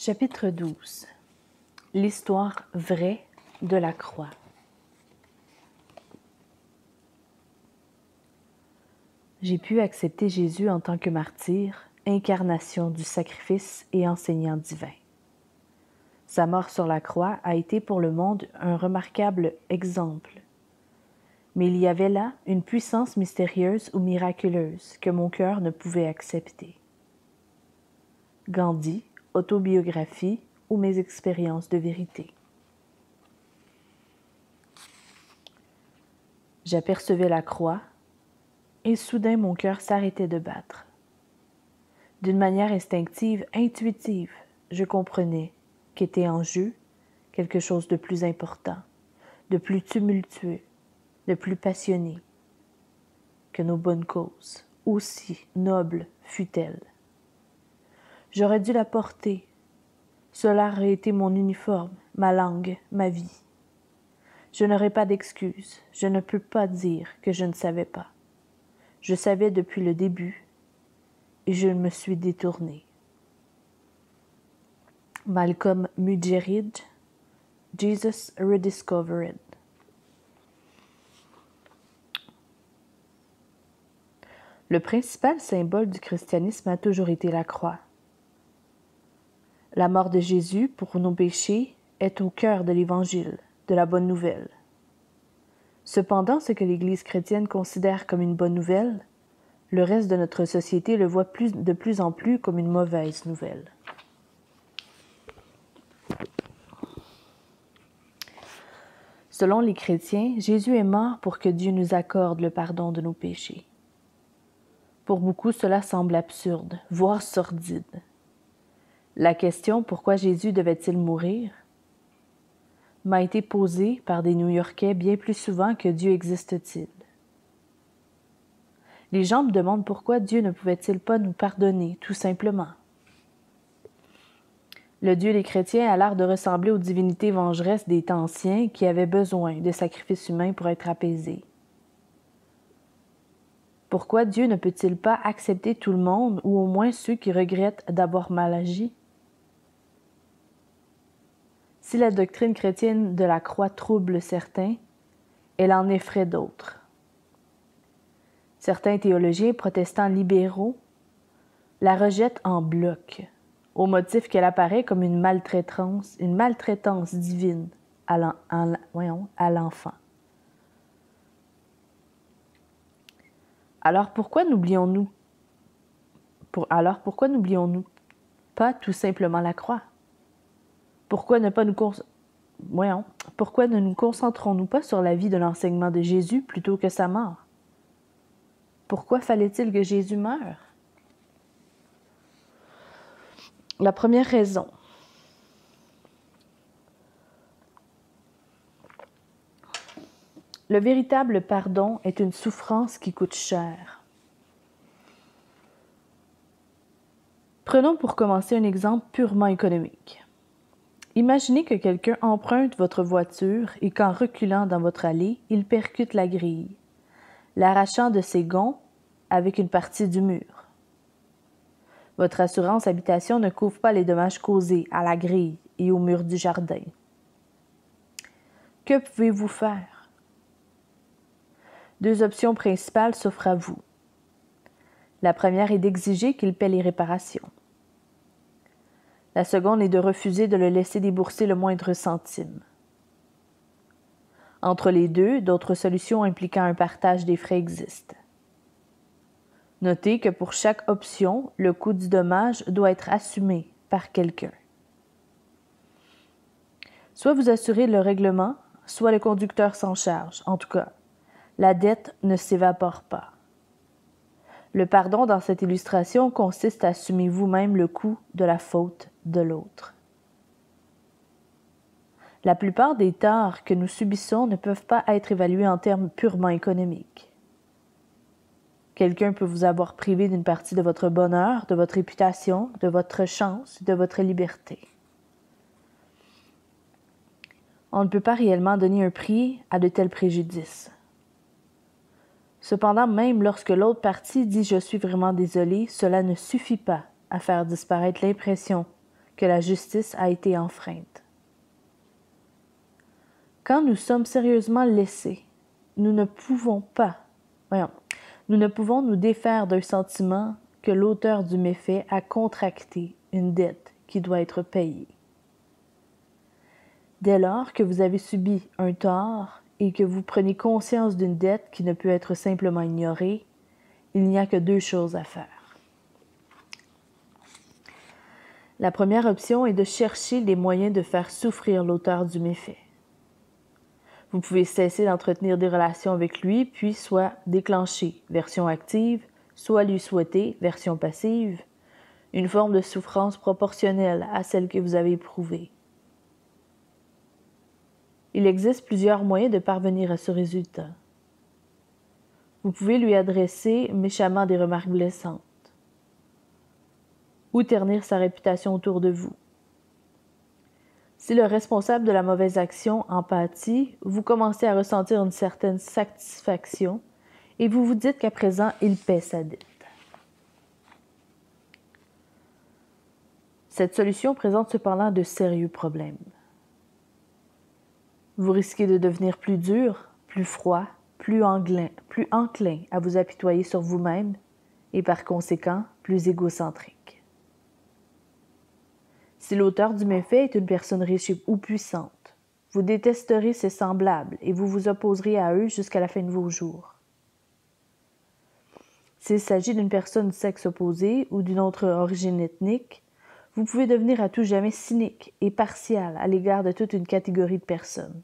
Chapitre 12. L'histoire vraie de la croix. J'ai pu accepter Jésus en tant que martyr, incarnation du sacrifice et enseignant divin. Sa mort sur la croix a été pour le monde un remarquable exemple. Mais il y avait là une puissance mystérieuse ou miraculeuse que mon cœur ne pouvait accepter. Gandhi, autobiographie ou mes expériences de vérité. J'apercevais la croix, et soudain mon cœur s'arrêtait de battre. D'une manière instinctive, intuitive, je comprenais qu'était en jeu quelque chose de plus important, de plus tumultueux, de plus passionné que nos bonnes causes, aussi nobles fût-elle. J'aurais dû la porter. Cela aurait été mon uniforme, ma langue, ma vie. Je n'aurai pas d'excuse. Je ne peux pas dire que je ne savais pas. Je savais depuis le début et je me suis détournée. Malcolm Muggeridge, Jesus Rediscovered. Le principal symbole du christianisme a toujours été la croix. La mort de Jésus pour nos péchés est au cœur de l'Évangile, de la bonne nouvelle. Cependant, ce que l'Église chrétienne considère comme une bonne nouvelle, le reste de notre société le voit de plus en plus comme une mauvaise nouvelle. Selon les chrétiens, Jésus est mort pour que Dieu nous accorde le pardon de nos péchés. Pour beaucoup, cela semble absurde, voire sordide. La question « Pourquoi Jésus devait-il mourir ?» m'a été posée par des New-Yorkais bien plus souvent que Dieu existe-t-il. Les gens me demandent pourquoi Dieu ne pouvait-il pas nous pardonner, tout simplement. Le Dieu des chrétiens a l'air de ressembler aux divinités vengeresses des temps anciens qui avaient besoin de sacrifices humains pour être apaisés. Pourquoi Dieu ne peut-il pas accepter tout le monde ou au moins ceux qui regrettent d'avoir mal agi? Si la doctrine chrétienne de la croix trouble certains, elle en effraie d'autres. Certains théologiens protestants libéraux la rejettent en bloc, au motif qu'elle apparaît comme une maltraitance divine à l'enfant. Alors pourquoi n'oublions-nous pas tout simplement la croix? Pourquoi ne nous concentrons-nous pas sur la vie de l'enseignement de Jésus plutôt que sa mort? Pourquoi fallait-il que Jésus meure? La première raison. Le véritable pardon est une souffrance qui coûte cher. Prenons pour commencer un exemple purement économique. Imaginez que quelqu'un emprunte votre voiture et qu'en reculant dans votre allée, il percute la grille, l'arrachant de ses gonds avec une partie du mur. Votre assurance habitation ne couvre pas les dommages causés à la grille et au mur du jardin. Que pouvez-vous faire? Deux options principales s'offrent à vous. La première est d'exiger qu'il paie les réparations. La seconde est de refuser de le laisser débourser le moindre centime. Entre les deux, d'autres solutions impliquant un partage des frais existent. Notez que pour chaque option, le coût du dommage doit être assumé par quelqu'un. Soit vous assurez le règlement, soit le conducteur s'en charge. En tout cas, la dette ne s'évapore pas. Le pardon dans cette illustration consiste à assumer vous-même le coût de la faute de l'autre. La plupart des torts que nous subissons ne peuvent pas être évalués en termes purement économiques. Quelqu'un peut vous avoir privé d'une partie de votre bonheur, de votre réputation, de votre chance, de votre liberté. On ne peut pas réellement donner un prix à de tels préjudices. Cependant, même lorsque l'autre partie dit « je suis vraiment désolé », cela ne suffit pas à faire disparaître l'impression que la justice a été enfreinte. Quand nous sommes sérieusement blessés, nous ne pouvons nous défaire d'un sentiment que l'auteur du méfait a contracté une dette qui doit être payée. Dès lors que vous avez subi un tort et que vous prenez conscience d'une dette qui ne peut être simplement ignorée, il n'y a que deux choses à faire. La première option est de chercher les moyens de faire souffrir l'auteur du méfait. Vous pouvez cesser d'entretenir des relations avec lui, puis soit déclencher, version active, soit lui souhaiter, version passive, une forme de souffrance proportionnelle à celle que vous avez éprouvée. Il existe plusieurs moyens de parvenir à ce résultat. Vous pouvez lui adresser méchamment des remarques blessantes ou ternir sa réputation autour de vous. Si le responsable de la mauvaise action en pâtit, vous commencez à ressentir une certaine satisfaction et vous vous dites qu'à présent, il paie sa dette. Cette solution présente cependant de sérieux problèmes. Vous risquez de devenir plus dur, plus froid, plus enclin à vous apitoyer sur vous-même et par conséquent plus égocentrique. Si l'auteur du méfait est une personne riche ou puissante, vous détesterez ses semblables et vous vous opposerez à eux jusqu'à la fin de vos jours. S'il s'agit d'une personne du sexe opposé ou d'une autre origine ethnique, vous pouvez devenir à tout jamais cynique et partial à l'égard de toute une catégorie de personnes.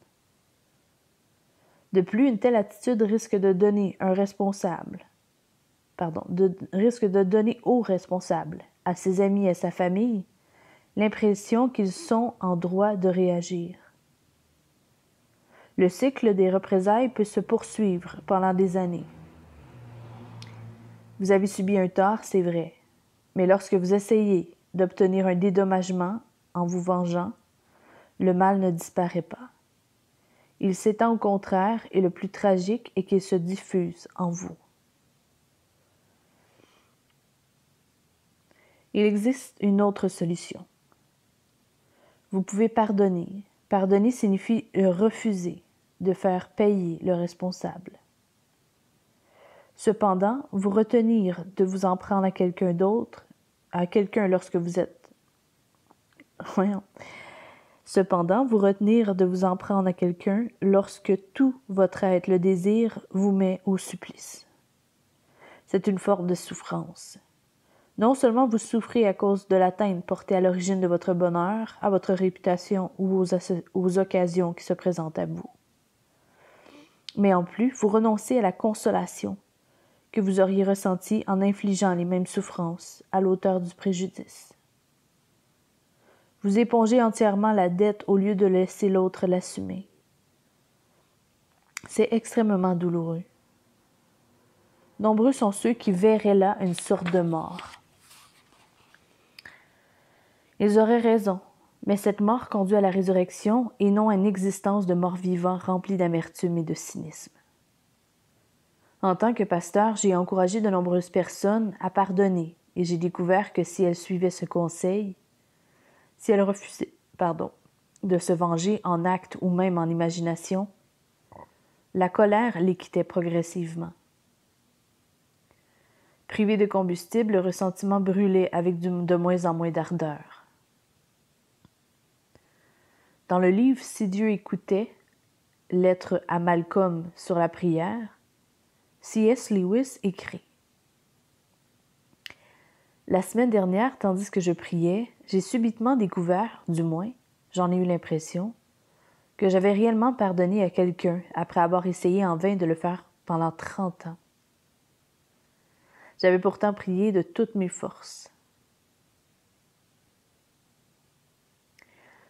De plus, une telle attitude risque de donner au responsable, à ses amis et à sa famille, l'impression qu'ils sont en droit de réagir. Le cycle des représailles peut se poursuivre pendant des années. Vous avez subi un tort, c'est vrai, mais lorsque vous essayez d'obtenir un dédommagement en vous vengeant, le mal ne disparaît pas. Il s'étend au contraire et le plus tragique est qu'il se diffuse en vous. Il existe une autre solution. Vous pouvez pardonner. Pardonner signifie refuser de faire payer le responsable. Cependant, vous retenir de vous en prendre à quelqu'un d'autre, à quelqu'un lorsque vous êtes... Cependant, vous retenir de vous en prendre à quelqu'un lorsque tout votre être, le désir, vous met au supplice. C'est une forme de souffrance. Non seulement vous souffrez à cause de l'atteinte portée à l'origine de votre bonheur, à votre réputation ou aux occasions qui se présentent à vous, mais en plus, vous renoncez à la consolation que vous auriez ressentie en infligeant les mêmes souffrances à l'auteur du préjudice. Vous épongez entièrement la dette au lieu de laisser l'autre l'assumer. C'est extrêmement douloureux. Nombreux sont ceux qui verraient là une sorte de mort. Ils auraient raison, mais cette mort conduit à la résurrection et non à une existence de mort-vivant remplie d'amertume et de cynisme. En tant que pasteur, j'ai encouragé de nombreuses personnes à pardonner et j'ai découvert que si elles suivaient ce conseil, si elles refusaient, de se venger en acte ou même en imagination, la colère les quittait progressivement. Privé de combustible, le ressentiment brûlait avec de moins en moins d'ardeur. Dans le livre « Si Dieu écoutait », lettre à Malcolm sur la prière, C.S. Lewis écrit « La semaine dernière, tandis que je priais, j'ai subitement découvert, du moins, j'en ai eu l'impression, que j'avais réellement pardonné à quelqu'un après avoir essayé en vain de le faire pendant 30 ans. J'avais pourtant prié de toutes mes forces.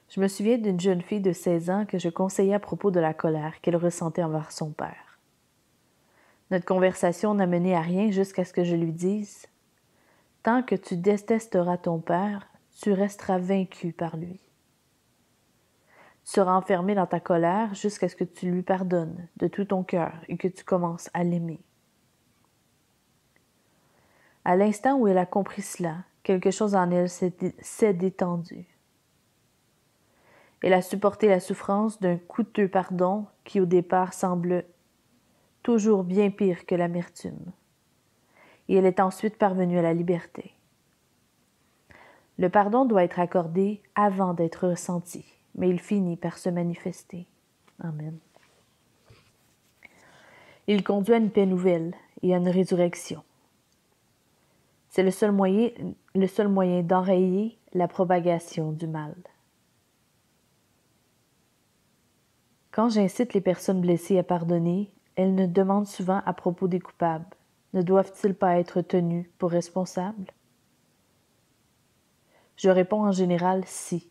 Je me souviens d'une jeune fille de 16 ans que je conseillais à propos de la colère qu'elle ressentait envers son père. Notre conversation n'a mené à rien jusqu'à ce que je lui dise « Tant que tu détesteras ton père, tu resteras vaincu par lui. Tu seras enfermé dans ta colère jusqu'à ce que tu lui pardonnes de tout ton cœur et que tu commences à l'aimer. » À l'instant où elle a compris cela, quelque chose en elle s'est détendu. Elle a supporté la souffrance d'un coûteux pardon qui au départ semble toujours bien pire que l'amertume. Et elle est ensuite parvenue à la liberté. Le pardon doit être accordé avant d'être ressenti, mais il finit par se manifester. Amen. Il conduit à une paix nouvelle et à une résurrection. C'est le seul moyen d'enrayer la propagation du mal. Quand j'incite les personnes blessées à pardonner, elles me demandent souvent à propos des coupables. Ne doivent-ils pas être tenus pour responsables? Je réponds en général si.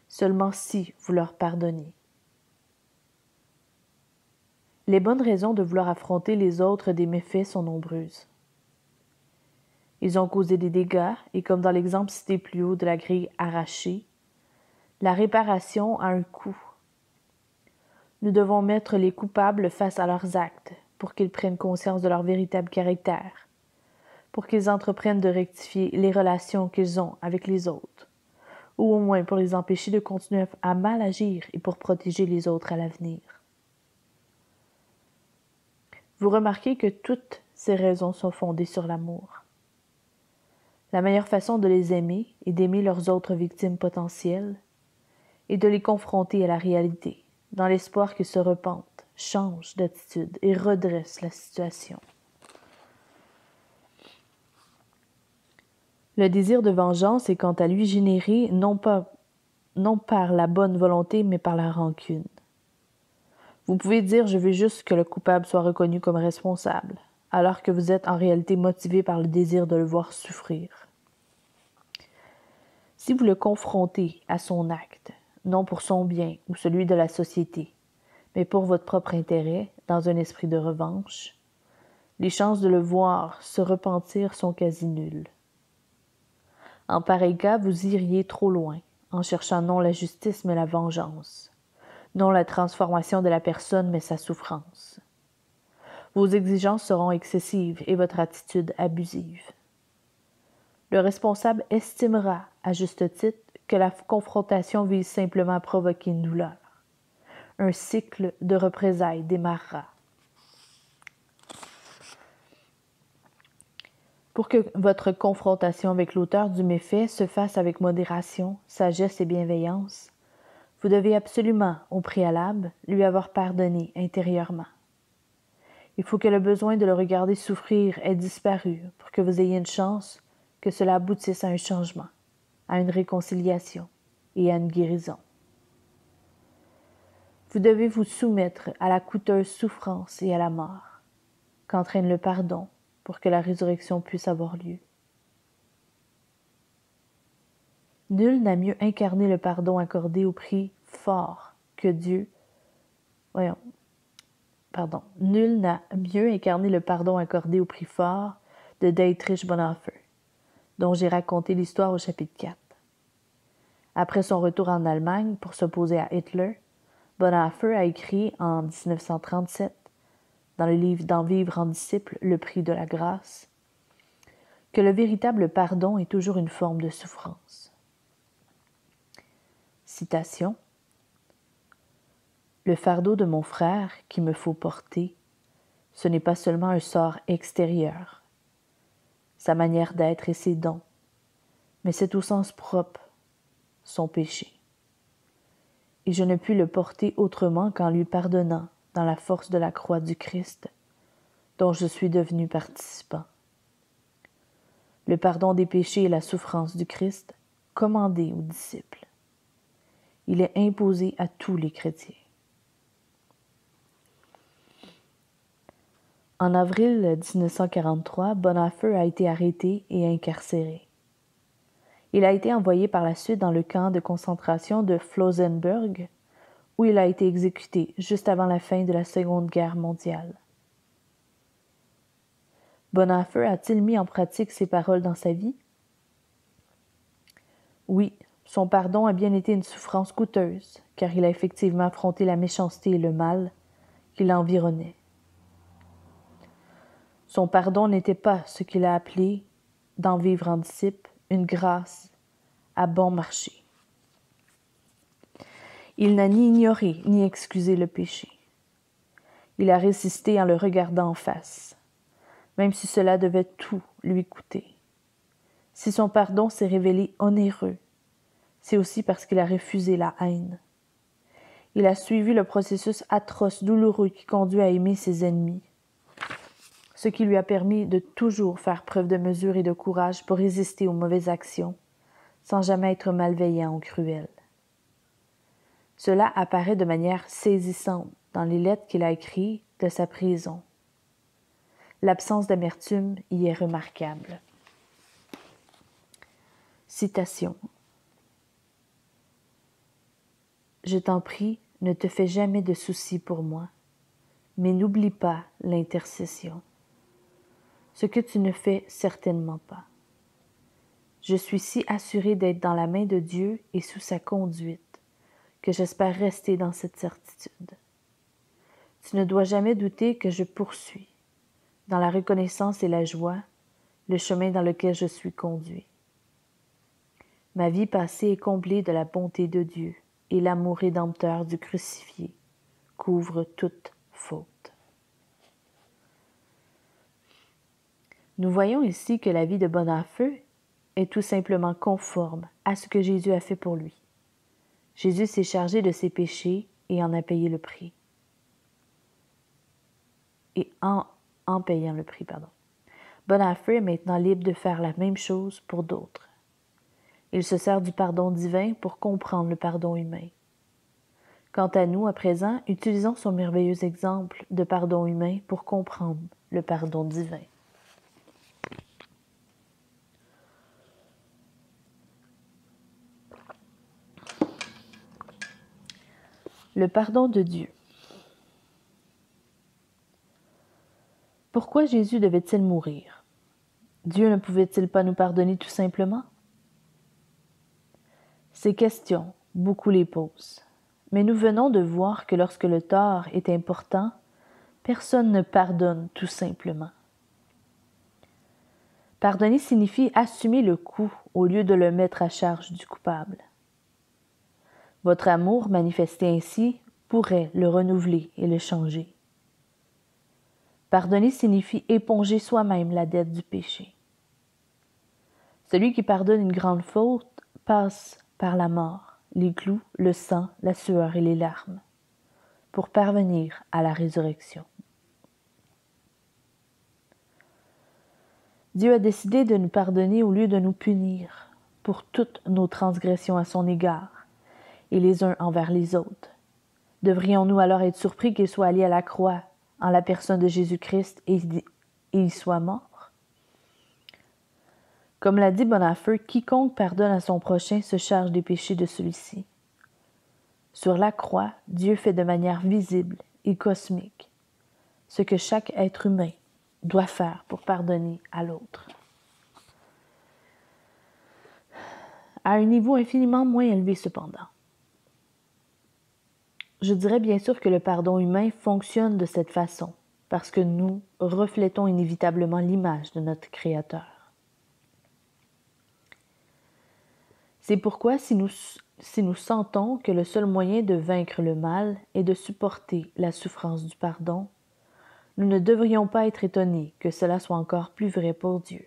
Seulement si vous leur pardonnez. Les bonnes raisons de vouloir affronter les autres des méfaits sont nombreuses. Ils ont causé des dégâts et comme dans l'exemple cité plus haut de la grille arrachée, la réparation a un coût. Nous devons mettre les coupables face à leurs actes pour qu'ils prennent conscience de leur véritable caractère, pour qu'ils entreprennent de rectifier les relations qu'ils ont avec les autres, ou au moins pour les empêcher de continuer à mal agir et pour protéger les autres à l'avenir. Vous remarquez que toutes ces raisons sont fondées sur l'amour. La meilleure façon de les aimer est d'aimer leurs autres victimes potentielles et de les confronter à la réalité, dans l'espoir qu'ils se repentent, changent d'attitude et redressent la situation. Le désir de vengeance est quant à lui généré non par la bonne volonté, mais par la rancune. Vous pouvez dire « je veux juste que le coupable soit reconnu comme responsable », alors que vous êtes en réalité motivé par le désir de le voir souffrir. Si vous le confrontez à son acte, non pour son bien ou celui de la société, mais pour votre propre intérêt, dans un esprit de revanche, les chances de le voir se repentir sont quasi nulles. En pareil cas, vous iriez trop loin, en cherchant non la justice mais la vengeance, non la transformation de la personne mais sa souffrance. Vos exigences seront excessives et votre attitude abusive. Le responsable estimera, à juste titre, que la confrontation vise simplement à provoquer une douleur. Un cycle de représailles démarrera. Pour que votre confrontation avec l'auteur du méfait se fasse avec modération, sagesse et bienveillance, vous devez absolument, au préalable, lui avoir pardonné intérieurement. Il faut que le besoin de le regarder souffrir ait disparu pour que vous ayez une chance que cela aboutisse à un changement, à une réconciliation et à une guérison. Vous devez vous soumettre à la coûteuse souffrance et à la mort qu'entraîne le pardon pour que la résurrection puisse avoir lieu. Nul n'a mieux incarné le pardon accordé au prix fort que Dieu. Nul n'a mieux incarné le pardon accordé au prix fort de Dietrich Bonhoeffer, dont j'ai raconté l'histoire au chapitre 4. Après son retour en Allemagne pour s'opposer à Hitler, Bonhoeffer a écrit en 1937, dans le livre D'en vivre en disciple, le prix de la grâce, que le véritable pardon est toujours une forme de souffrance. Citation. « Le fardeau de mon frère qu'il me faut porter, ce n'est pas seulement un sort extérieur, sa manière d'être et ses dons, mais c'est au sens propre, son péché. Et je ne puis le porter autrement qu'en lui pardonnant dans la force de la croix du Christ, dont je suis devenu participant. Le pardon des péchés et la souffrance du Christ, commandé aux disciples. Il est imposé à tous les chrétiens. » En avril 1943, Bonhoeffer a été arrêté et incarcéré. Il a été envoyé par la suite dans le camp de concentration de Flossenbürg, où il a été exécuté juste avant la fin de la Seconde Guerre mondiale. Bonhoeffer a-t-il mis en pratique ces paroles dans sa vie? Oui, son pardon a bien été une souffrance coûteuse, car il a effectivement affronté la méchanceté et le mal qui l'environnaient. Son pardon n'était pas ce qu'il a appelé d'en vivre en disciple, une grâce à bon marché. Il n'a ni ignoré ni excusé le péché. Il a résisté en le regardant en face, même si cela devait tout lui coûter. Si son pardon s'est révélé onéreux, c'est aussi parce qu'il a refusé la haine. Il a suivi le processus atroce, douloureux qui conduit à aimer ses ennemis, ce qui lui a permis de toujours faire preuve de mesure et de courage pour résister aux mauvaises actions, sans jamais être malveillant ou cruel. Cela apparaît de manière saisissante dans les lettres qu'il a écrites de sa prison. L'absence d'amertume y est remarquable. Citation. « Je t'en prie, ne te fais jamais de soucis pour moi, mais n'oublie pas l'intercession. Ce que tu ne fais certainement pas. Je suis si assuré d'être dans la main de Dieu et sous sa conduite que j'espère rester dans cette certitude. Tu ne dois jamais douter que je poursuis, dans la reconnaissance et la joie, le chemin dans lequel je suis conduit. Ma vie passée est comblée de la bonté de Dieu et l'amour rédempteur du crucifié couvre toute faute. » Nous voyons ici que la vie de Bonhoeffer est tout simplement conforme à ce que Jésus a fait pour lui. Jésus s'est chargé de ses péchés et en a payé le prix. Et en payant le prix, Bonhoeffer est maintenant libre de faire la même chose pour d'autres. Il se sert du pardon divin pour comprendre le pardon humain. Quant à nous, à présent, utilisons son merveilleux exemple de pardon humain pour comprendre le pardon divin. Le pardon de Dieu. Pourquoi Jésus devait-il mourir? Dieu ne pouvait-il pas nous pardonner tout simplement? Ces questions, beaucoup les posent. Mais nous venons de voir que lorsque le tort est important, personne ne pardonne tout simplement. Pardonner signifie assumer le coup au lieu de le mettre à charge du coupable. Votre amour manifesté ainsi pourrait le renouveler et le changer. Pardonner signifie éponger soi-même la dette du péché. Celui qui pardonne une grande faute passe par la mort, les clous, le sang, la sueur et les larmes, pour parvenir à la résurrection. Dieu a décidé de nous pardonner au lieu de nous punir pour toutes nos transgressions à son égard, et les uns envers les autres. Devrions-nous alors être surpris qu'il soit allé à la croix en la personne de Jésus-Christ et y soit mort? Comme l'a dit Bonhoeffer, quiconque pardonne à son prochain se charge des péchés de celui-ci. Sur la croix, Dieu fait de manière visible et cosmique ce que chaque être humain doit faire pour pardonner à l'autre. À un niveau infiniment moins élevé cependant. Je dirais bien sûr que le pardon humain fonctionne de cette façon, parce que nous reflétons inévitablement l'image de notre Créateur. C'est pourquoi si nous sentons que le seul moyen de vaincre le mal est de supporter la souffrance du pardon, nous ne devrions pas être étonnés que cela soit encore plus vrai pour Dieu,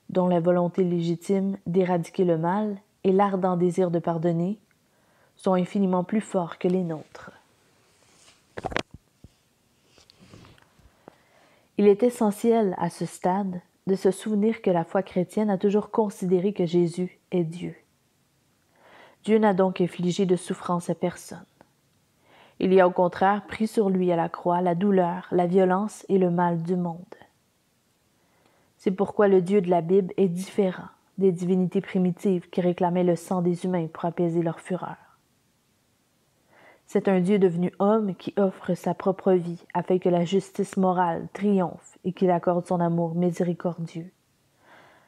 dont la volonté légitime d'éradiquer le mal et l'ardent désir de pardonner sont infiniment plus forts que les nôtres. Il est essentiel à ce stade de se souvenir que la foi chrétienne a toujours considéré que Jésus est Dieu. Dieu n'a donc infligé de souffrance à personne. Il y a au contraire pris sur lui à la croix la douleur, la violence et le mal du monde. C'est pourquoi le Dieu de la Bible est différent des divinités primitives qui réclamaient le sang des humains pour apaiser leur fureur. C'est un Dieu devenu homme qui offre sa propre vie afin que la justice morale triomphe et qu'il accorde son amour miséricordieux,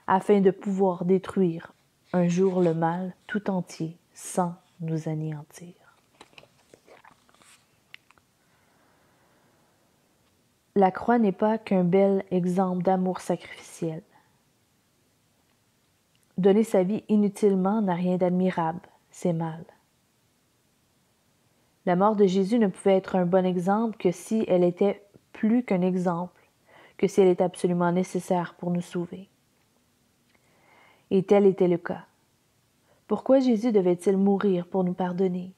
afin de pouvoir détruire un jour le mal tout entier sans nous anéantir. La croix n'est pas qu'un bel exemple d'amour sacrificiel. Donner sa vie inutilement n'a rien d'admirable, c'est mal. La mort de Jésus ne pouvait être un bon exemple que si elle était plus qu'un exemple, que si elle était absolument nécessaire pour nous sauver. Et tel était le cas. Pourquoi Jésus devait-il mourir pour nous pardonner?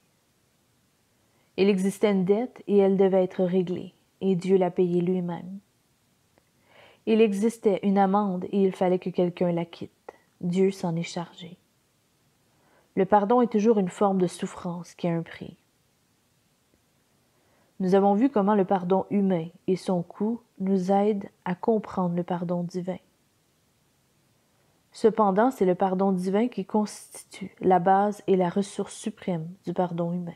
Il existait une dette et elle devait être réglée, et Dieu l'a payée lui-même. Il existait une amende et il fallait que quelqu'un la quitte. Dieu s'en est chargé. Le pardon est toujours une forme de souffrance qui a un prix. Nous avons vu comment le pardon humain et son coût nous aident à comprendre le pardon divin. Cependant, c'est le pardon divin qui constitue la base et la ressource suprême du pardon humain.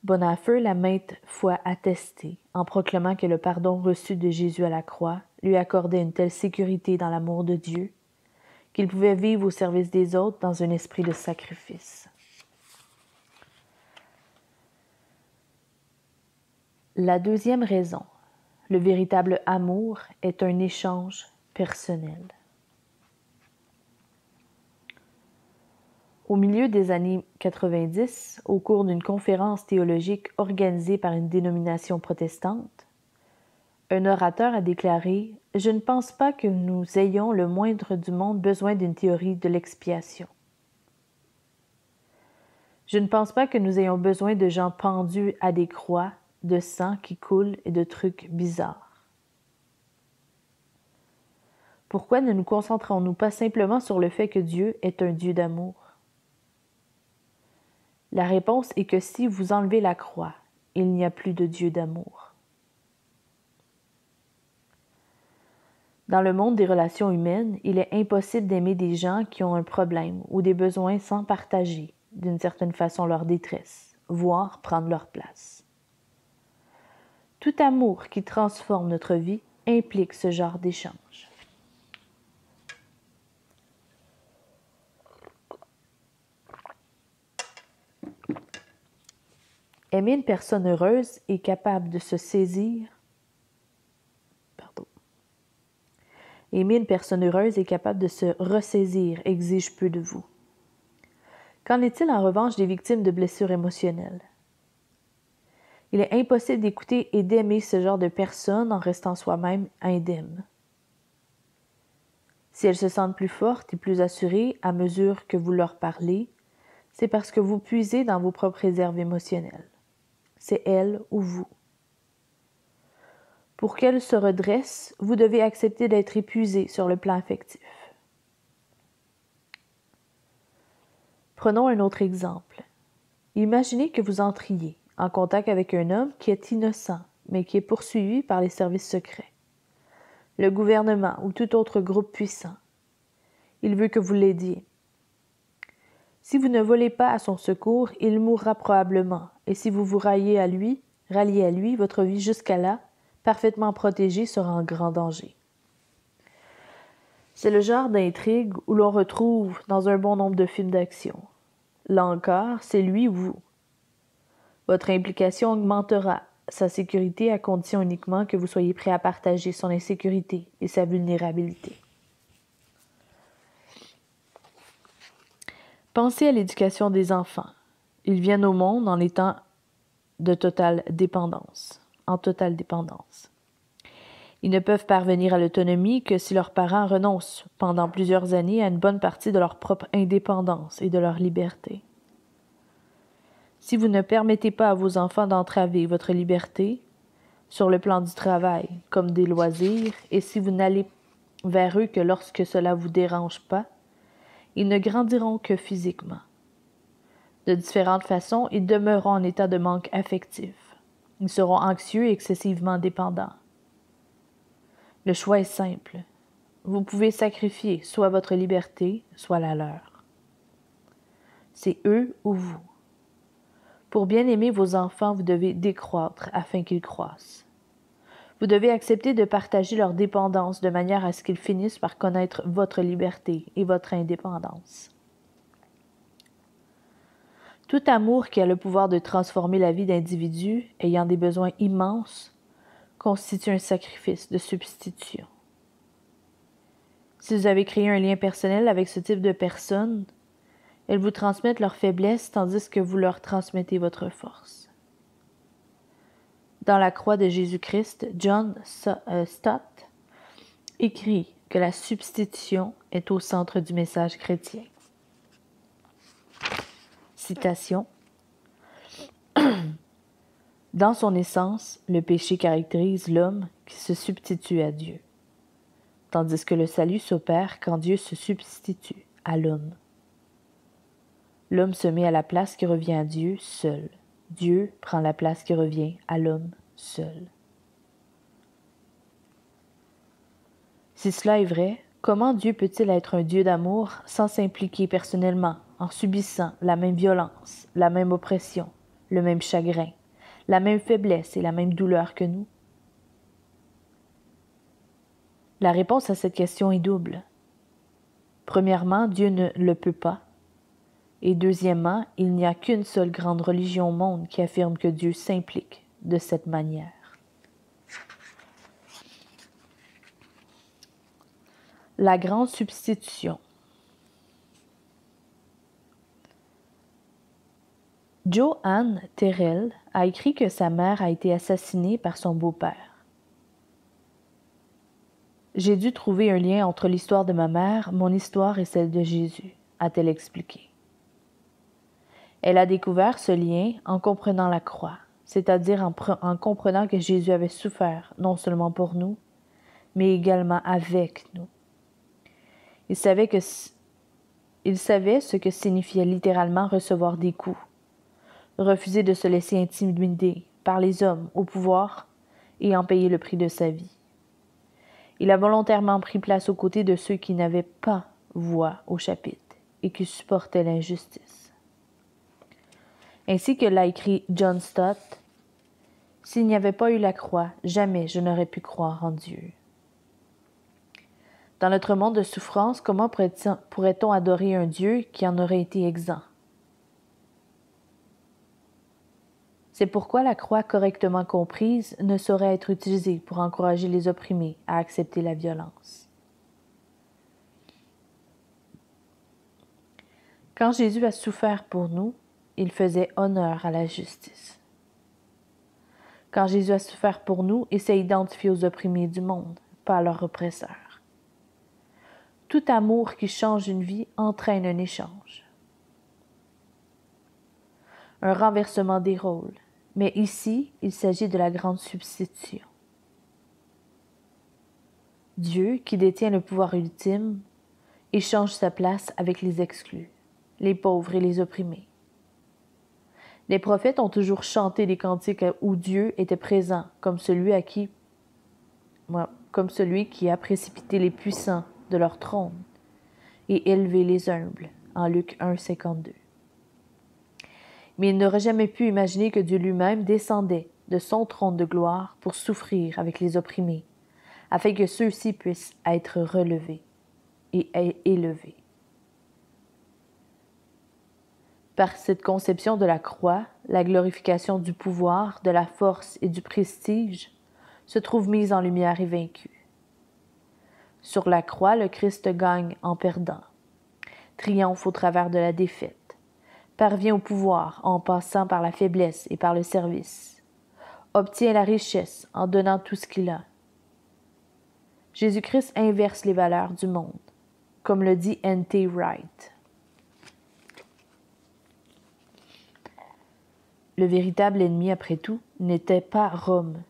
Bonhoeffer l'a maintes fois attesté en proclamant que le pardon reçu de Jésus à la croix lui accordait une telle sécurité dans l'amour de Dieu qu'il pouvait vivre au service des autres dans un esprit de sacrifice. La deuxième raison, le véritable amour est un échange personnel. Au milieu des années 90, au cours d'une conférence théologique organisée par une dénomination protestante, un orateur a déclaré « Je ne pense pas que nous ayons le moindre du monde besoin d'une théorie de l'expiation. Je ne pense pas que nous ayons besoin de gens pendus à des croix, de sang qui coule et de trucs bizarres. Pourquoi ne nous concentrons-nous pas simplement sur le fait que Dieu est un Dieu d'amour? La réponse est que si vous enlevez la croix, il n'y a plus de Dieu d'amour. Dans le monde des relations humaines, il est impossible d'aimer des gens qui ont un problème ou des besoins sans partager, d'une certaine façon, leur détresse, voire prendre leur place. Tout amour qui transforme notre vie implique ce genre d'échange. Aimer une personne heureuse est capable de se saisir. Aimer une personne heureuse est capable de se ressaisir, exige peu de vous. Qu'en est-il en revanche des victimes de blessures émotionnelles? Il est impossible d'écouter et d'aimer ce genre de personnes en restant soi-même indemne. Si elles se sentent plus fortes et plus assurées à mesure que vous leur parlez, c'est parce que vous puisez dans vos propres réserves émotionnelles. C'est elles ou vous. Pour qu'elles se redressent, vous devez accepter d'être épuisé sur le plan affectif. Prenons un autre exemple. Imaginez que vous entriez en contact avec un homme qui est innocent, mais qui est poursuivi par les services secrets, le gouvernement ou tout autre groupe puissant. Il veut que vous l'aidiez. Si vous ne volez pas à son secours, il mourra probablement, et si vous vous ralliez à lui, votre vie jusqu'à là, parfaitement protégée, sera en grand danger. C'est le genre d'intrigue où l'on retrouve dans un bon nombre de films d'action. Là encore, c'est lui ou vous. Votre implication augmentera sa sécurité à condition uniquement que vous soyez prêt à partager son insécurité et sa vulnérabilité. Pensez à l'éducation des enfants. Ils viennent au monde en étant en totale dépendance. Ils ne peuvent parvenir à l'autonomie que si leurs parents renoncent pendant plusieurs années à une bonne partie de leur propre indépendance et de leur liberté. Si vous ne permettez pas à vos enfants d'entraver votre liberté sur le plan du travail comme des loisirs, et si vous n'allez vers eux que lorsque cela vous dérange pas, ils ne grandiront que physiquement. De différentes façons, ils demeureront en état de manque affectif. Ils seront anxieux et excessivement dépendants. Le choix est simple. Vous pouvez sacrifier soit votre liberté, soit la leur. C'est eux ou vous. Pour bien aimer vos enfants, vous devez décroître afin qu'ils croissent. Vous devez accepter de partager leur dépendance de manière à ce qu'ils finissent par connaître votre liberté et votre indépendance. Tout amour qui a le pouvoir de transformer la vie d'individus ayant des besoins immenses constitue un sacrifice de substitution. Si vous avez créé un lien personnel avec ce type de personnes, elles vous transmettent leurs faiblesses tandis que vous leur transmettez votre force. Dans la croix de Jésus-Christ, John Stott écrit que la substitution est au centre du message chrétien. Citation. Dans son essence, le péché caractérise l'homme qui se substitue à Dieu, tandis que le salut s'opère quand Dieu se substitue à l'homme. L'homme se met à la place qui revient à Dieu seul. Dieu prend la place qui revient à l'homme seul. Si cela est vrai, comment Dieu peut-il être un Dieu d'amour sans s'impliquer personnellement, en subissant la même violence, la même oppression, le même chagrin, la même faiblesse et la même douleur que nous? La réponse à cette question est double. Premièrement, Dieu ne le peut pas. Et deuxièmement, il n'y a qu'une seule grande religion au monde qui affirme que Dieu s'implique de cette manière. La grande substitution. Johann Terrell a écrit que sa mère a été assassinée par son beau-père. J'ai dû trouver un lien entre l'histoire de ma mère, mon histoire et celle de Jésus, a-t-elle expliqué. Elle a découvert ce lien en comprenant la croix, c'est-à-dire en comprenant que Jésus avait souffert non seulement pour nous, mais également avec nous. Il savait ce que signifiait littéralement recevoir des coups, refuser de se laisser intimider par les hommes au pouvoir et en payer le prix de sa vie. Il a volontairement pris place aux côtés de ceux qui n'avaient pas voix au chapitre et qui supportaient l'injustice. Ainsi que l'a écrit John Stott, « S'il n'y avait pas eu la croix, jamais je n'aurais pu croire en Dieu. » Dans notre monde de souffrance, comment pourrait-on adorer un Dieu qui en aurait été exempt? C'est pourquoi la croix correctement comprise ne saurait être utilisée pour encourager les opprimés à accepter la violence. Quand Jésus a souffert pour nous, il faisait honneur à la justice. Quand Jésus a souffert pour nous, il s'est identifié aux opprimés du monde, pas à leurs oppresseurs. Tout amour qui change une vie entraîne un échange. Un renversement des rôles. Mais ici, il s'agit de la grande substitution. Dieu, qui détient le pouvoir ultime, échange sa place avec les exclus, les pauvres et les opprimés. Les prophètes ont toujours chanté des cantiques où Dieu était présent, comme celui qui a précipité les puissants de leur trône et élevé les humbles, en Luc 1, 52. Mais il n'aurait jamais pu imaginer que Dieu lui-même descendait de son trône de gloire pour souffrir avec les opprimés, afin que ceux-ci puissent être relevés et élevés. Par cette conception de la croix, la glorification du pouvoir, de la force et du prestige se trouve mise en lumière et vaincue. Sur la croix, le Christ gagne en perdant, triomphe au travers de la défaite, parvient au pouvoir en passant par la faiblesse et par le service, obtient la richesse en donnant tout ce qu'il a. Jésus-Christ inverse les valeurs du monde, comme le dit N.T. Wright. Le véritable ennemi, après tout, n'était pas Rome,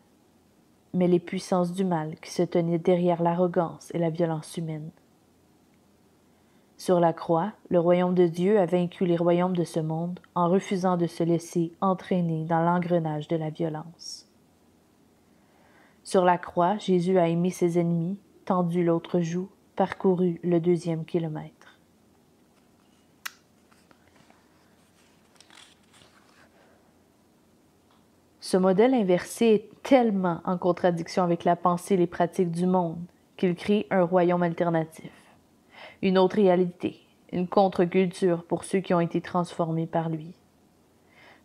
mais les puissances du mal qui se tenaient derrière l'arrogance et la violence humaine. Sur la croix, le royaume de Dieu a vaincu les royaumes de ce monde en refusant de se laisser entraîner dans l'engrenage de la violence. Sur la croix, Jésus a aimé ses ennemis, tendu l'autre joue, parcouru le 2e kilomètre. Ce modèle inversé est tellement en contradiction avec la pensée et les pratiques du monde qu'il crée un royaume alternatif, une autre réalité, une contre-culture pour ceux qui ont été transformés par lui.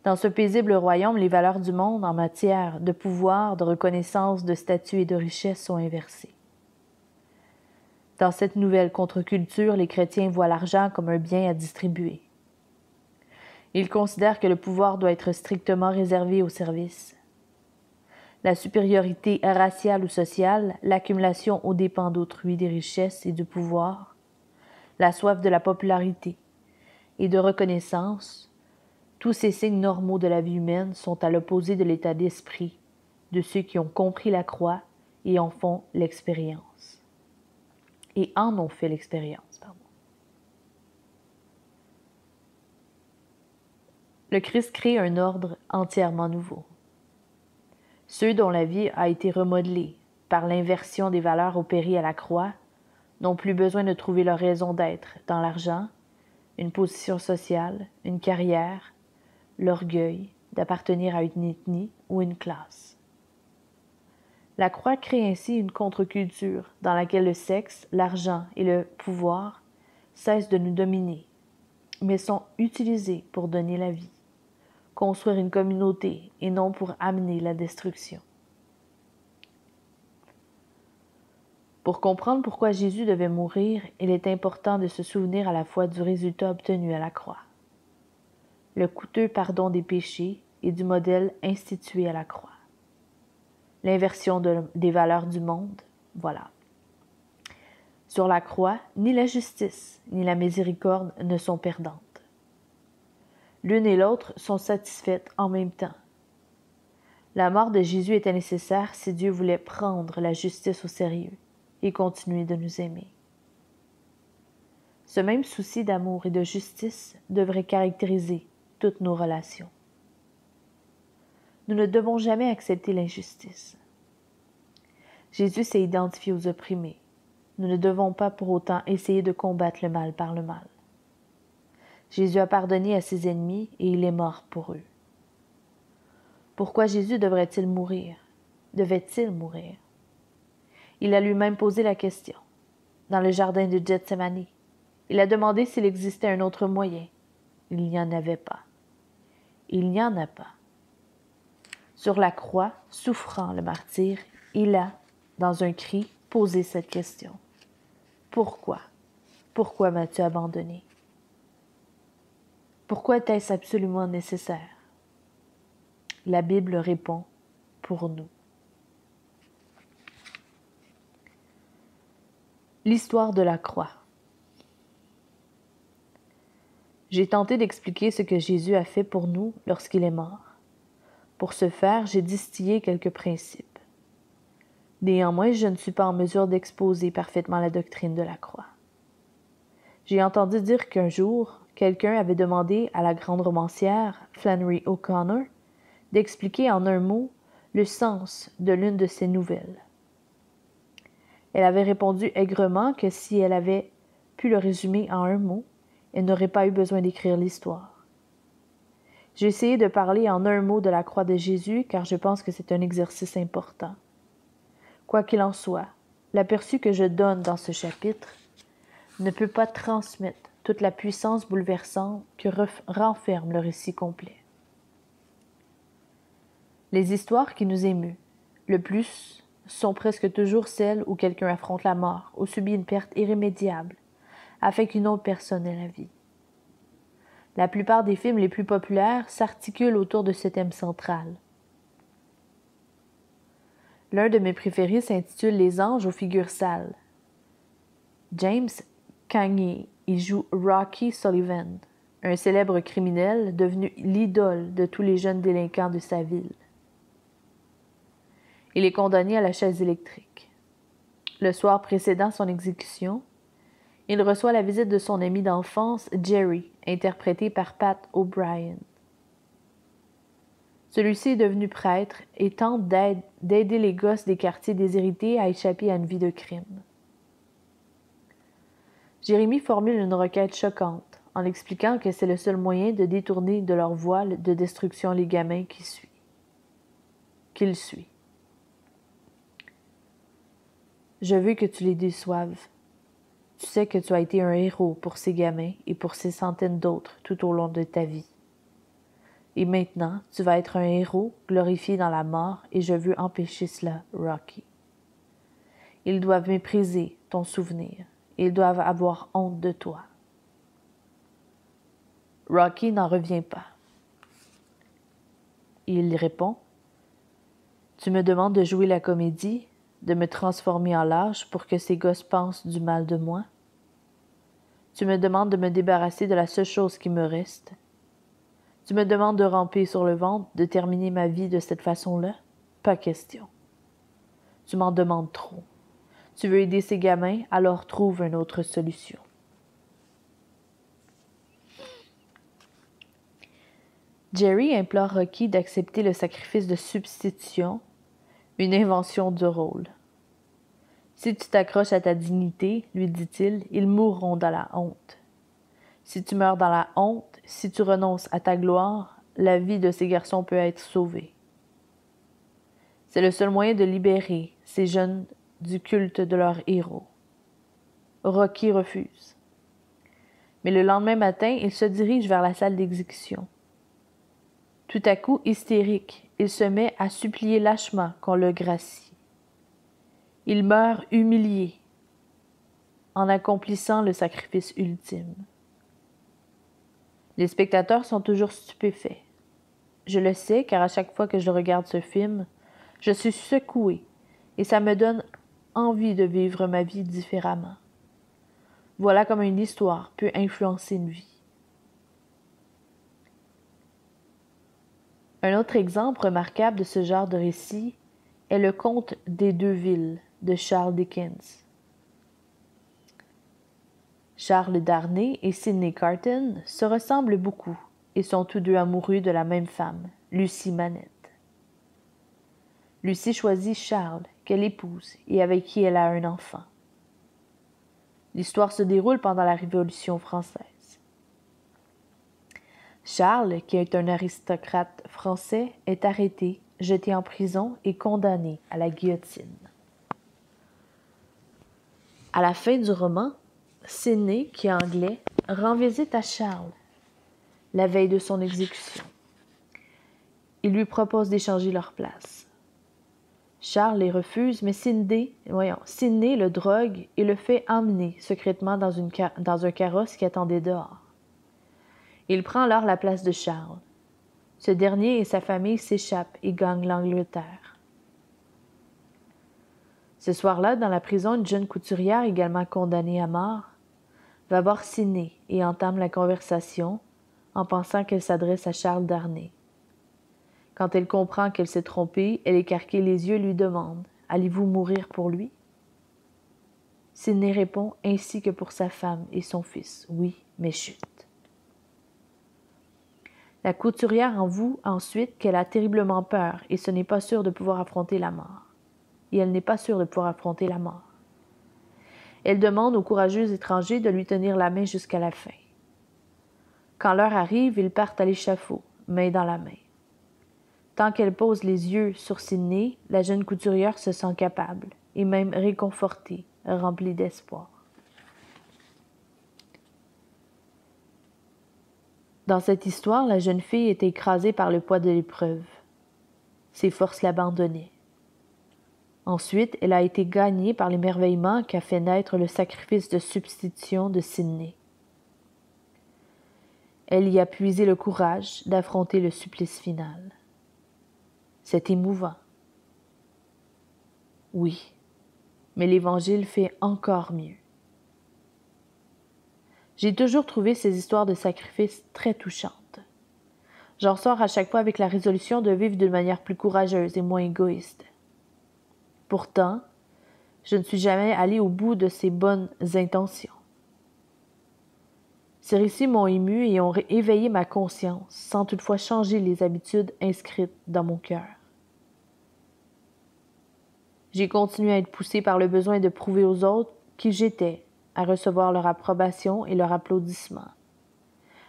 Dans ce paisible royaume, les valeurs du monde en matière de pouvoir, de reconnaissance, de statut et de richesse sont inversées. Dans cette nouvelle contre-culture, les chrétiens voient l'argent comme un bien à distribuer. Ils considèrent que le pouvoir doit être strictement réservé au service. La supériorité raciale ou sociale, l'accumulation aux dépens d'autrui des richesses et du pouvoir, la soif de la popularité et de reconnaissance, tous ces signes normaux de la vie humaine sont à l'opposé de l'état d'esprit de ceux qui ont compris la croix et en font l'expérience. Et en ont fait l'expérience, pardon. Le Christ crée un ordre entièrement nouveau. Ceux dont la vie a été remodelée par l'inversion des valeurs opérées à la croix n'ont plus besoin de trouver leur raison d'être dans l'argent, une position sociale, une carrière, l'orgueil d'appartenir à une ethnie ou une classe. La croix crée ainsi une contre-culture dans laquelle le sexe, l'argent et le pouvoir cessent de nous dominer, mais sont utilisés pour donner la vie, construire une communauté et non pour amener la destruction. Pour comprendre pourquoi Jésus devait mourir, il est important de se souvenir à la fois du résultat obtenu à la croix, le coûteux pardon des péchés et du modèle institué à la croix. L'inversion des valeurs du monde, voilà. Sur la croix, ni la justice ni la miséricorde ne sont perdantes. L'une et l'autre sont satisfaites en même temps. La mort de Jésus était nécessaire si Dieu voulait prendre la justice au sérieux et continuer de nous aimer. Ce même souci d'amour et de justice devrait caractériser toutes nos relations. Nous ne devons jamais accepter l'injustice. Jésus s'est identifié aux opprimés. Nous ne devons pas pour autant essayer de combattre le mal par le mal. Jésus a pardonné à ses ennemis et il est mort pour eux. Pourquoi Jésus devrait-il mourir? Devait-il mourir? Il a lui-même posé la question. Dans le jardin de Gethsémani, il a demandé s'il existait un autre moyen. Il n'y en avait pas. Il n'y en a pas. Sur la croix, souffrant le martyr, il a, dans un cri, posé cette question. Pourquoi? Pourquoi m'as-tu abandonné? Pourquoi était-ce absolument nécessaire? La Bible répond pour nous. L'histoire de la croix. J'ai tenté d'expliquer ce que Jésus a fait pour nous lorsqu'il est mort. Pour ce faire, j'ai distillé quelques principes. Néanmoins, je ne suis pas en mesure d'exposer parfaitement la doctrine de la croix. J'ai entendu dire qu'un jour, quelqu'un avait demandé à la grande romancière Flannery O'Connor d'expliquer en un mot le sens de l'une de ses nouvelles. Elle avait répondu aigrement que si elle avait pu le résumer en un mot, elle n'aurait pas eu besoin d'écrire l'histoire. J'ai essayé de parler en un mot de la croix de Jésus car je pense que c'est un exercice important. Quoi qu'il en soit, l'aperçu que je donne dans ce chapitre ne peut pas transmettre toute la puissance bouleversante que renferme le récit complet. Les histoires qui nous émuent le plus sont presque toujours celles où quelqu'un affronte la mort ou subit une perte irrémédiable afin qu'une autre personne ait la vie. La plupart des films les plus populaires s'articulent autour de ce thème central. L'un de mes préférés s'intitule « Les anges aux figures sales ». James Cagney y joue Rocky Sullivan, un célèbre criminel devenu l'idole de tous les jeunes délinquants de sa ville. Il est condamné à la chaise électrique. Le soir précédant son exécution, il reçoit la visite de son ami d'enfance, Jerry, interprété par Pat O'Brien. Celui-ci est devenu prêtre et tente d'aider les gosses des quartiers déshérités à échapper à une vie de crime. Jérémie formule une requête choquante en expliquant que c'est le seul moyen de détourner de leur voile de destruction les gamins qu'il suit. Je veux que tu les déçoives. Tu sais que tu as été un héros pour ces gamins et pour ces centaines d'autres tout au long de ta vie. Et maintenant, tu vas être un héros glorifié dans la mort et je veux empêcher cela, Rocky. Ils doivent mépriser ton souvenir. Ils doivent avoir honte de toi. Rocky n'en revient pas. Il répond, « Tu me demandes de jouer la comédie, de me transformer en lâche pour que ces gosses pensent du mal de moi? Tu me demandes de me débarrasser de la seule chose qui me reste? Tu me demandes de ramper sur le ventre, de terminer ma vie de cette façon-là? Pas question. Tu m'en demandes trop. Tu veux aider ces gamins, alors trouve une autre solution. » Jerry implore Rocky d'accepter le sacrifice de substitution, une invention du rôle. « Si tu t'accroches à ta dignité, lui dit-il, ils mourront dans la honte. Si tu meurs dans la honte, si tu renonces à ta gloire, la vie de ces garçons peut être sauvée. C'est le seul moyen de libérer ces jeunes du culte de leur héros. » Rocky refuse. Mais le lendemain matin, il se dirige vers la salle d'exécution. Tout à coup, hystérique, il se met à supplier lâchement qu'on le gracie. Il meurt humilié en accomplissant le sacrifice ultime. Les spectateurs sont toujours stupéfaits. Je le sais, car à chaque fois que je regarde ce film, je suis secouée et ça me donne envie de vivre ma vie différemment. Voilà comme une histoire peut influencer une vie. Un autre exemple remarquable de ce genre de récit est le conte des deux villes de Charles Dickens. Charles Darnay et Sidney Carton se ressemblent beaucoup et sont tous deux amoureux de la même femme, Lucie Manette. Lucie choisit Charles, qu'elle épouse et avec qui elle a un enfant. L'histoire se déroule pendant la Révolution française. Charles, qui est un aristocrate français, est arrêté, jeté en prison et condamné à la guillotine. À la fin du roman, Sidney, qui est anglais, rend visite à Charles la veille de son exécution. Il lui propose d'échanger leur place. Charles les refuse, mais Sidney le drogue et le fait emmener secrètement dans un carrosse qui attendait dehors. Il prend alors la place de Charles. Ce dernier et sa famille s'échappent et gagnent l'Angleterre. Ce soir-là, dans la prison, une jeune couturière, également condamnée à mort, va voir Sidney et entame la conversation en pensant qu'elle s'adresse à Charles Darnay. Quand elle comprend qu'elle s'est trompée, elle écarquille les yeux et lui demande « Allez-vous mourir pour lui ?» Sidney répond ainsi que pour sa femme et son fils « Oui, mais chut !» La couturière avoue ensuite qu'elle a terriblement peur et ce n'est pas sûr de pouvoir affronter la mort. Et elle n'est pas sûre de pouvoir affronter la mort. Elle demande au courageux étranger de lui tenir la main jusqu'à la fin. Quand l'heure arrive, ils partent à l'échafaud, main dans la main. Tant qu'elle pose les yeux sur Sidney, la jeune couturière se sent capable, et même réconfortée, remplie d'espoir. Dans cette histoire, la jeune fille est écrasée par le poids de l'épreuve. Ses forces l'abandonnaient. Ensuite, elle a été gagnée par l'émerveillement qu'a fait naître le sacrifice de substitution de Sidney. Elle y a puisé le courage d'affronter le supplice final. C'est émouvant. Oui, mais l'Évangile fait encore mieux. J'ai toujours trouvé ces histoires de sacrifice très touchantes. J'en sors à chaque fois avec la résolution de vivre d'une manière plus courageuse et moins égoïste. Pourtant, je ne suis jamais allée au bout de ces bonnes intentions. Ces récits m'ont ému et ont éveillé ma conscience, sans toutefois changer les habitudes inscrites dans mon cœur. J'ai continué à être poussée par le besoin de prouver aux autres qui j'étais, à recevoir leur approbation et leur applaudissement,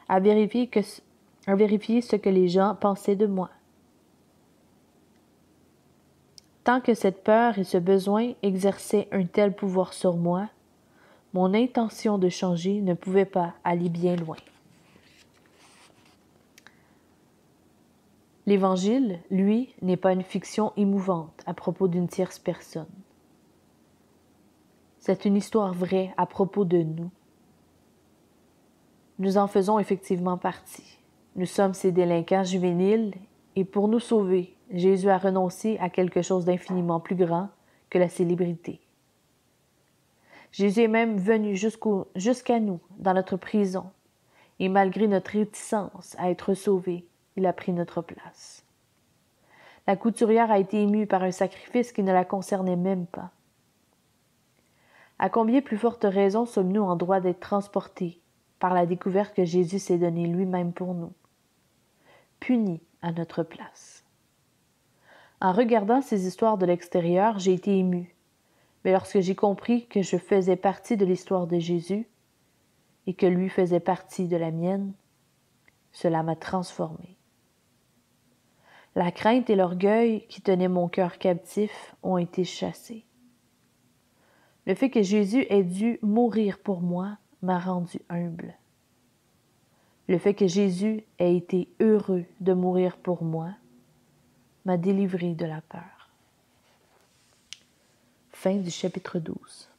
à vérifier ce que les gens pensaient de moi. Tant que cette peur et ce besoin exerçaient un tel pouvoir sur moi, mon intention de changer ne pouvait pas aller bien loin. L'Évangile, lui, n'est pas une fiction émouvante à propos d'une tierce personne. C'est une histoire vraie à propos de nous. Nous en faisons effectivement partie. Nous sommes ces délinquants juvéniles et pour nous sauver, Jésus a renoncé à quelque chose d'infiniment plus grand que la célébrité. Jésus est même venu jusqu'à nous, dans notre prison, et malgré notre réticence à être sauvé, il a pris notre place. La couturière a été émue par un sacrifice qui ne la concernait même pas. À combien plus forte raison sommes-nous en droit d'être transportés par la découverte que Jésus s'est donné lui-même pour nous, puni à notre place. En regardant ces histoires de l'extérieur, j'ai été ému, mais lorsque j'ai compris que je faisais partie de l'histoire de Jésus et que lui faisait partie de la mienne, cela m'a transformé. La crainte et l'orgueil qui tenaient mon cœur captif ont été chassés. Le fait que Jésus ait dû mourir pour moi m'a rendu humble. Le fait que Jésus ait été heureux de mourir pour moi m'a délivré de la peur. Fin du chapitre 12.